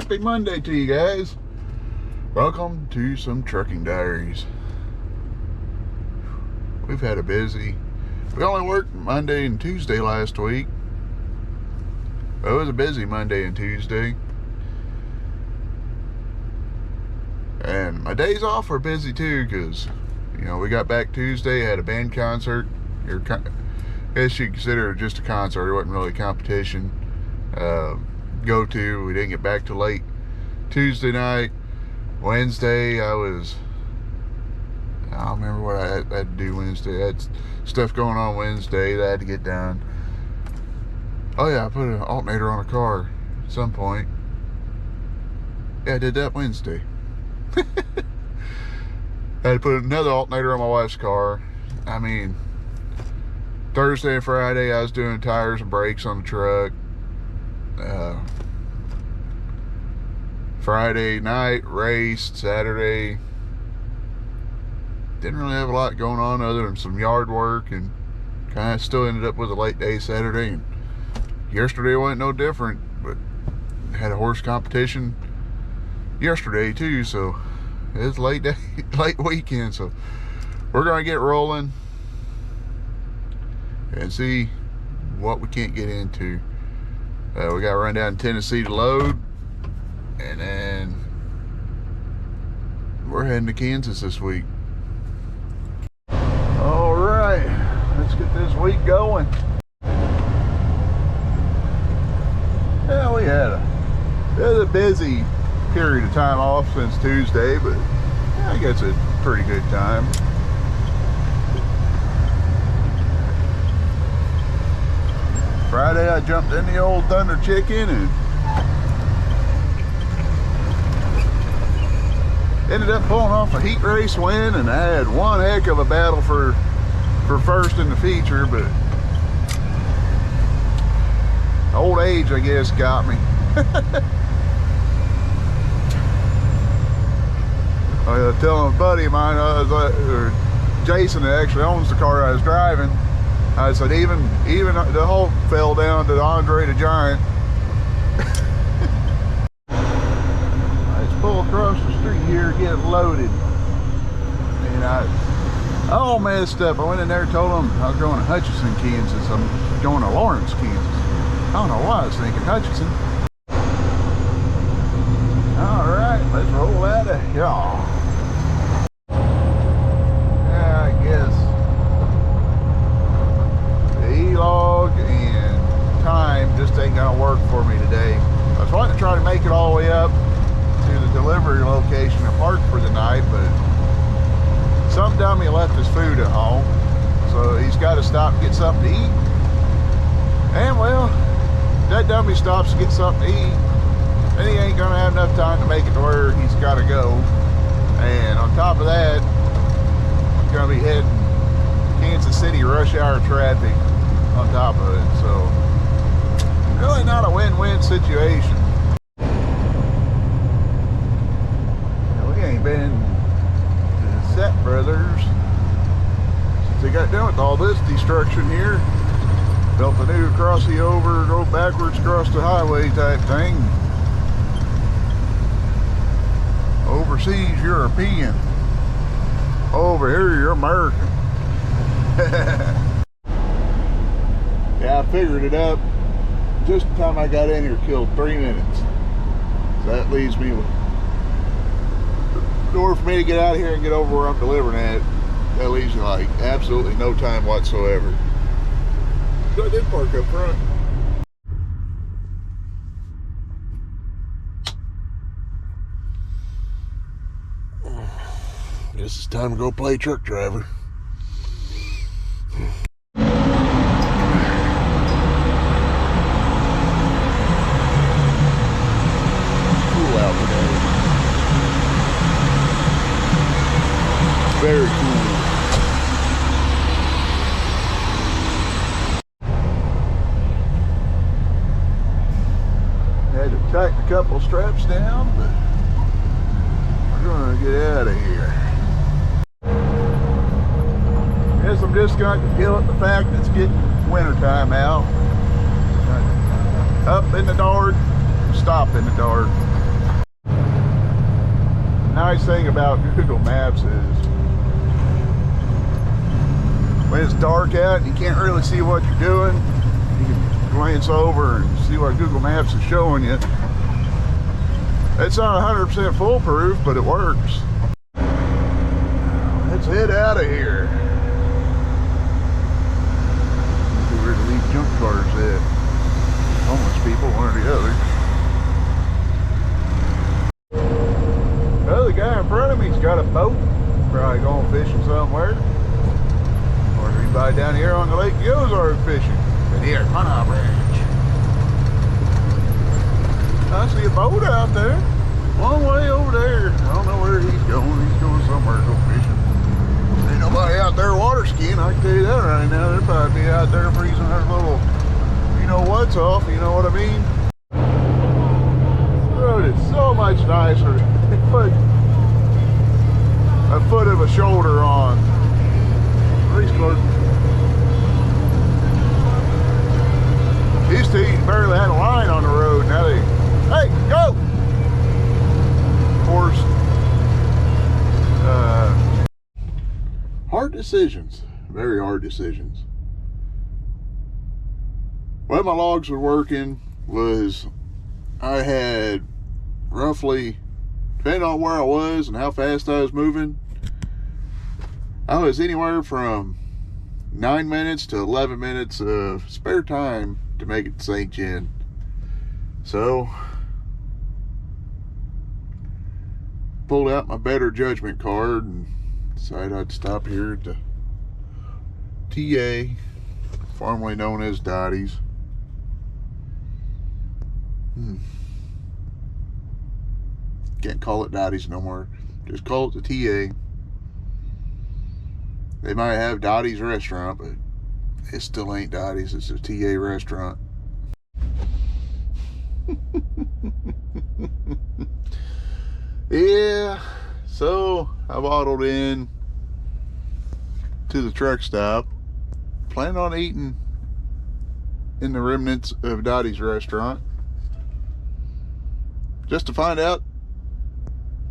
Happy Monday to you guys. Welcome to some trucking diaries. We've had a busy, we only worked Monday and Tuesday last week. It was a busy Monday and Tuesday. And my days off were busy too, because, you know, we got back Tuesday, had a band concert. I guess you consider it just a concert. It wasn't really a competition. We didn't get back till late Tuesday night. Wednesday, I don't remember what I had to do Wednesday. I had stuff going on Wednesday that I had to get done. Oh yeah, I put an alternator on a car at some point. Yeah, I did that Wednesday. I had to put another alternator on my wife's car. I mean, Thursday and Friday I was doing tires and brakes on the truck. Friday night raced. Saturday didn't really have a lot going on other than some yard work, and kind of still ended up with a late day Saturday. And yesterday wasn't no different, but had a horse competition yesterday too, so it's late weekend. So we're gonna get rolling and see what we can't get into. We got to run down to Tennessee to load, and then we're heading to Kansas this week. All right, let's get this week going. Yeah, we had a busy period of time off since Tuesday, but yeah, I guess it's a pretty good time. Friday I jumped in the old Thunder Chicken and ended up pulling off a heat race win, and I had one heck of a battle for first in the feature, but old age, I guess, got me. I was telling a buddy of mine, Jason, that actually owns the car I was driving, I said, even the Hulk fell down to Andre the Giant. Let's pull across the street here, get loaded. And I all messed up. I went in there and told them I was going to Hutchinson, Kansas. I'm going to Lawrence, Kansas. I don't know why I was thinking Hutchinson. All right, let's roll out of here. Log and time just ain't gonna work for me today. I was wanting to try to make it all the way up to the delivery location and park for the night, but some dummy left his food at home, so he's got to stop and get something to eat. And well, that dummy stops to get something to eat, then he ain't gonna have enough time to make it to where he's got to go. And on top of that, he's gonna be heading Kansas City rush hour traffic on top of it, so really not a win-win situation. Now, we ain't been to the Set Brothers since they got done with all this destruction here. Built a new crossing over, go backwards across the highway type thing. Overseas European, over here you're American. Yeah, I figured it up. Just the time I got in here, killed 3 minutes. So that leaves me with, in order for me to get out of here and get over where I'm delivering at, that leaves me like absolutely no time whatsoever. So I did park up front. Guess it's time to go play truck driver. Very cool. Had to tighten a couple straps down, but we're gonna get out of here. Guess I'm just going to deal with the fact that it's getting winter time out. Up in the dark, stop in the dark. nice thing about Google Maps is when it's dark out and you can't really see what you're doing, you can glance over and see what Google Maps is showing you. It's not 100% foolproof, but it works. Let's head out of here. See where to leave junk cars at. Homeless people, one or the other. Well, the guy in front of me's got a boat. Probably going fishing somewhere. Or anybody down here on the Lake Ozark fishing. But here, Hunter Bridge. I see a boat out there. Long way over there. I don't know where he's going. He's going somewhere to go fishing. Ain't nobody out there water skiing, I can tell you that right now. They'll probably be out there freezing their little, you know what's off, you know what I mean? The road is so much nicer. Put a foot of a shoulder on. Police clerk. Used to, you barely had a line on the road. Now they, hey, go! Of course, hard decisions, very hard decisions. Well, my logs were working was I had roughly, depending on where I was and how fast I was moving, I was anywhere from 9 minutes to 11 minutes of spare time to make it to St. John. So pulled out my better judgment card and decided I'd stop here at the TA, formerly known as Dottie's. Can't call it Dottie's no more. Just call it the TA. They might have Dottie's restaurant, but it still ain't Dottie's. It's a TA restaurant. Yeah, so I waddled in to the truck stop, planning on eating in the remnants of Dottie's restaurant, just to find out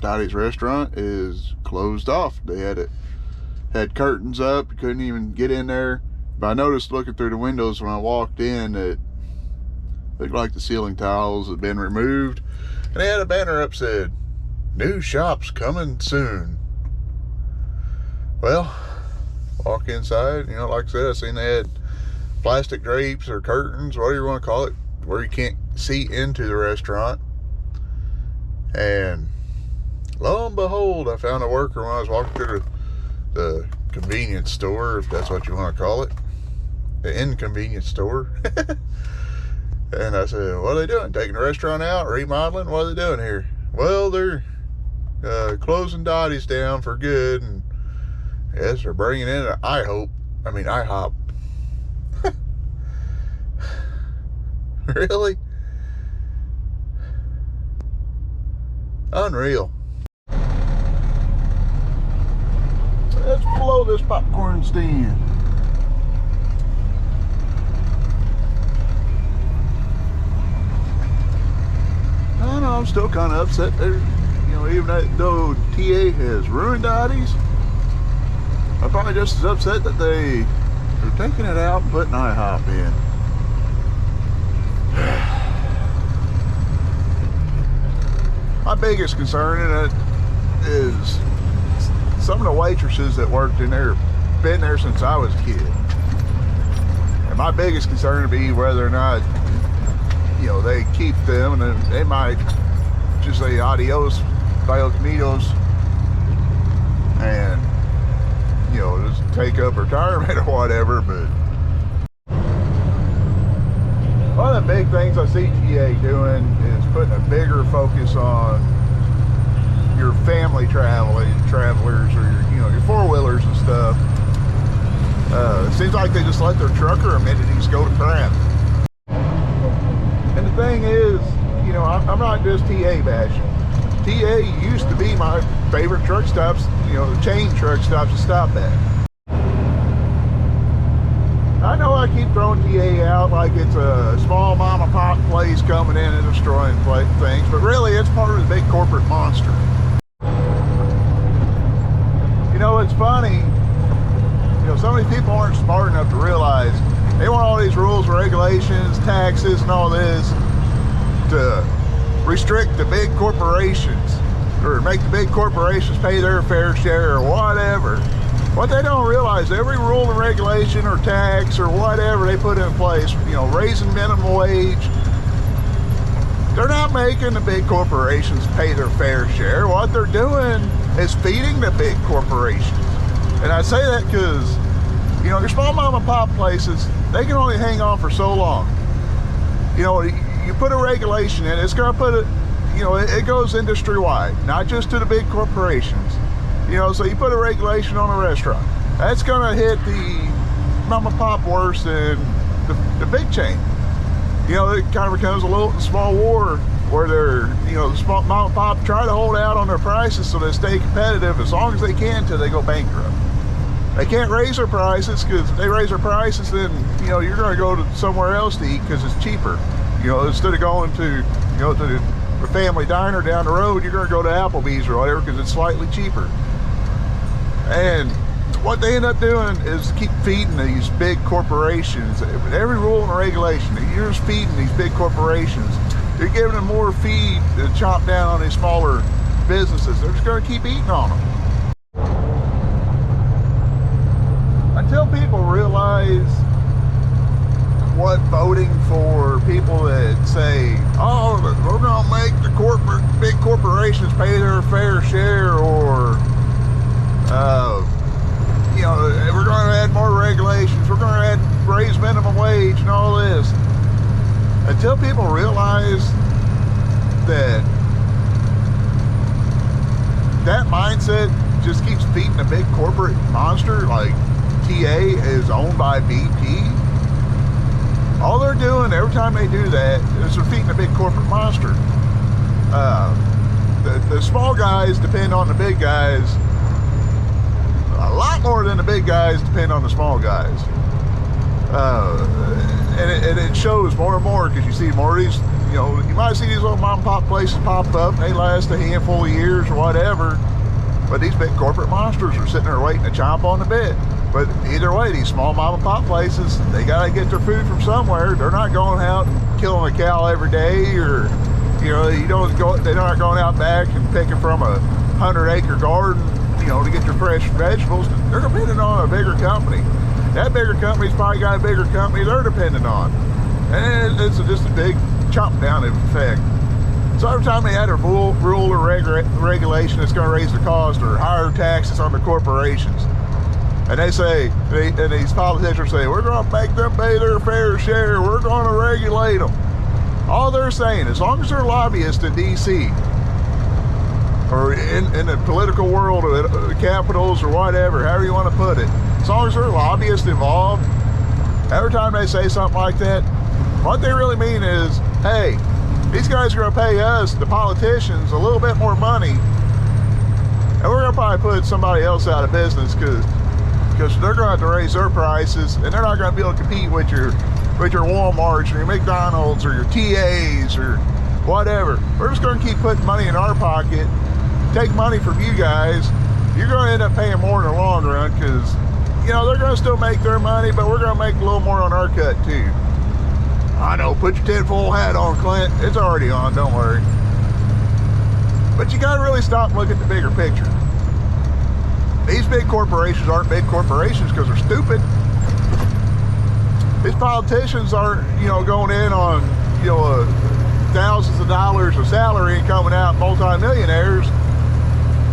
Dottie's restaurant is closed off. They had curtains up, you couldn't even get in there. But I noticed looking through the windows when I walked in that looked like the ceiling tiles had been removed, and they had a banner up said, "New shops coming soon." Well, walk inside, you know, like I said, I seen they had plastic drapes or curtains, whatever you want to call it, where you can't see into the restaurant. And lo and behold, I found a worker when I was walking through the convenience store, if that's what you want to call it, the inconvenience store. And I said, "What are they doing? Taking the restaurant out, remodeling? What are they doing here?" "Well, they're closing Dottie's down for good, and yes, they're bringing in an IHOP." Really? Unreal. Let's blow this popcorn stand. I know, I'm still kind of upset there. You know, even though TA has ruined Dottie's, I'm probably just as upset that they are taking it out and putting IHOP in. My biggest concern in it is some of the waitresses that worked in there have been there since I was a kid. And my biggest concern would be whether or not, you know, they keep them, and then they might just say adios, vaya comidos, and, you know, just take up retirement or whatever. But one of the big things I see TA doing is putting a bigger focus on your family travelers, or your four-wheelers and stuff. It seems like they just let their trucker amenities go to crap. And the thing is, you know, I'm not just TA bashing. TA used to be my favorite truck stops, you know, the chain truck stops to stop at. I know I keep throwing TA out like it's a small mom and pop place coming in and destroying things, but really it's part of the big corporate monster. people aren't smart enough to realize they want all these rules, regulations, taxes, and all this to restrict the big corporations or make the big corporations pay their fair share or whatever. What they don't realize, every rule and regulation or tax or whatever they put in place, you know, raising minimum wage, they're not making the big corporations pay their fair share. What they're doing is feeding the big corporations. And I say that because, you know, your small mom and pop places, they can only hang on for so long. You know, you put a regulation in, it's going to put it, you know, it goes industry-wide, not just to the big corporations. You know, so you put a regulation on a restaurant, that's going to hit the mom and pop worse than the big chain. You know, it kind of becomes a little small war where they're, you know, the small mom and pop try to hold out on their prices so they stay competitive as long as they can till they go bankrupt. They can't raise their prices, because if they raise their prices, then, you know, you're going to go to somewhere else to eat because it's cheaper. You know, instead of going to, you know, to the family diner down the road, you're going to go to Applebee's or whatever because it's slightly cheaper. And what they end up doing is keep feeding these big corporations. Every rule and regulation, you're just feeding these big corporations. You're giving them more feed to chop down on these smaller businesses. They're just going to keep eating on them. Until people realize what voting for people that say, oh, we're going to make the big corporations pay their fair share, or you know, we're going to add more regulations, we're going to raise minimum wage and all this. Until people realize that that mindset just keeps feeding a big corporate monster, like TA is owned by BP. All they're doing every time they do that is they're feeding a big corporate monster. The small guys depend on the big guys a lot more than the big guys depend on the small guys. And it shows more and more, because you see more of these, you know, you might see these little mom and pop places pop up, and they last a handful of years or whatever, but these big corporate monsters are sitting there waiting to chomp on the bit. But either way, these small mom and pop places, they got to get their food from somewhere. They're not going out and killing a cow every day, or, you know, they're not going out back and picking from a 100-acre garden, you know, to get your fresh vegetables. They're depending on a bigger company. That bigger company's probably got a bigger company they're dependent on. And it's just a big chomp down effect. So every time they add a rule or regulation that's going to raise the cost or higher taxes on the corporations, and they say, and these politicians say, we're going to make them pay their fair share, we're going to regulate them. All they're saying, as long as they're lobbyists in D.C., or in the political world, or the capitals, or whatever, however you want to put it, as long as there are lobbyists involved, every time they say something like that, what they really mean is, hey, these guys are going to pay us, the politicians, a little bit more money, and we're going to probably put somebody else out of business because they're going to have to raise their prices, and they're not going to be able to compete with your Walmarts or your McDonald's or your TAs or whatever. We're just going to keep putting money in our pocket, take money from you guys. You're going to end up paying more in the long run, because, you know, they're going to still make their money, but we're going to make a little more on our cut too. I know, put your tinfoil hat on, Clint. It's already on, don't worry. But you got to really stop and look at the bigger picture. These big corporations aren't big corporations because they're stupid. These politicians aren't, you know, going in on, you know, thousands of dollars of salary and coming out multi-millionaires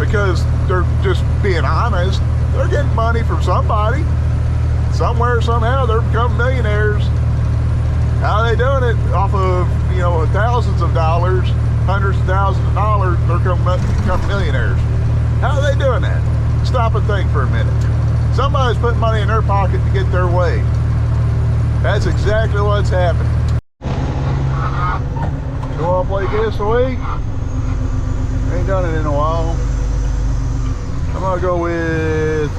because they're just being honest. They're getting money from somebody. Somewhere, somehow, they're becoming millionaires. How are they doing it? Off of, you know, thousands of dollars, hundreds of thousands of dollars, they're becoming millionaires. How are they doing that? Stop and think for a minute. Somebody's putting money in their pocket to get their way. That's exactly what's happening. You want to play guess the week? Ain't done it in a while. I'm gonna go with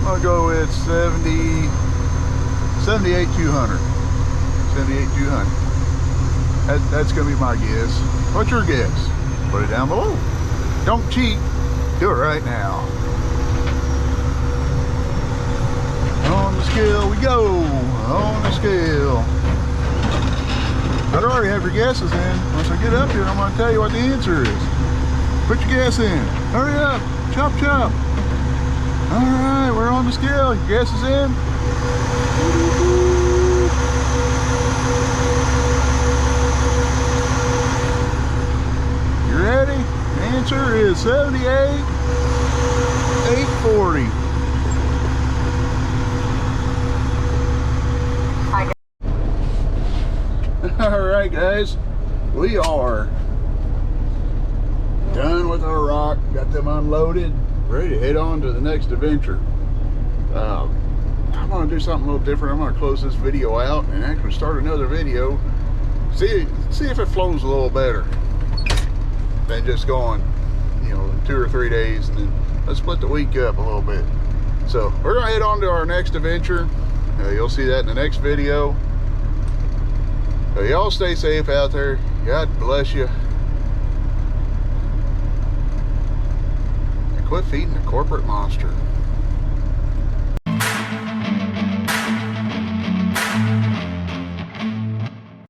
78,200. 78,200. That's gonna be my guess. What's your guess? Put it down below. Don't cheat. Do it right now. scale we go. On the scale. I'd already have your guesses in. Once I get up here, I'm going to tell you what the answer is. Put your guess in. Hurry up. Chop, chop. All right, we're on the scale. Your guess is in. You ready? The answer is 78,840. All right, guys, we are done with our rock. Got them unloaded, ready to head on to the next adventure. I'm gonna do something a little different. I'm gonna close this video out and actually start another video. See if it flows a little better than just going, 2 or 3 days, and then let's split the week up a little bit. So we're gonna head on to our next adventure. You'll see that in the next video. Y'all stay safe out there. God bless you. And quit feeding the corporate monster.